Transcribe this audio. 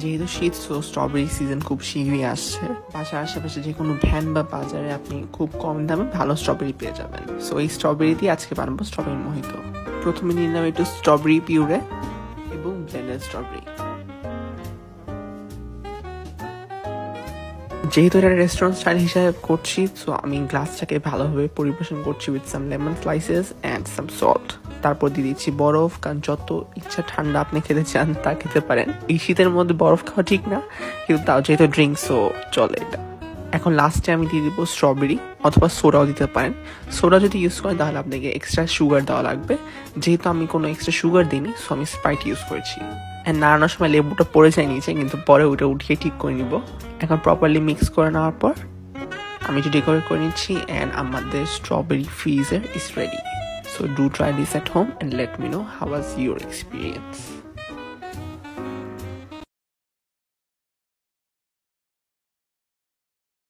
যেহেতু শীত, so strawberry season খুব শীঘ্রই আসছে। বাসার আশেপাশে যে কোনো ভ্যান বা বাজারে আপনি খুব কম দামে ভালো স্ট্রবেরি পেয়ে যাবেন। সো এই স্ট্রবেরি দিয়ে আজকে বানাবো স্ট্রবেরি মোহিত। প্রথমে নিয়ে নেব একটু স্ট্রবেরি পিউরে এবং ব্লেন্ডেড স্ট্রবেরি। যেহেতু এটা রেস্টুরেন্ট স্টাইল হিসাবে করছি, সো আমি গ্লাসটাকে ভালোভাবে পরিবেশন করছি with some lemon slices and some salt. তারপর দিয়ে দিচ্ছি বরফ, কারণ যত ইচ্ছা ঠান্ডা আপনি খেতে চান তা খেতে পারেন। এই শীতের মধ্যে বরফ খাওয়া ঠিক না, কিন্তু তাও যেহেতু ড্রিঙ্কস, সো চলে এটা। এখন লাস্টে আমি দিয়ে দিব স্ট্রবেরি, অথবা সোডাও দিতে পারেন। সোডা যদি ইউজ করেন তাহলে আপনাকে এক্সট্রা সুগার দেওয়া লাগবে। যেহেতু আমি কোনো এক্সট্রা সুগার দিইনি, সো আমি স্প্রাইট ইউজ করেছি। অ্যান্ড নাড়ানোর সময় লেবুটা পড়ে যায় নিচে, কিন্তু পরে ওইটা উঠিয়ে ঠিক করে নিব। এখন প্রপারলি মিক্স করে নেওয়ার পর আমি একটু ডেকোরেট করে নিচ্ছি, অ্যান্ড আমাদের strawberry freezer is ready. So do try this at home and let me know how was your experience.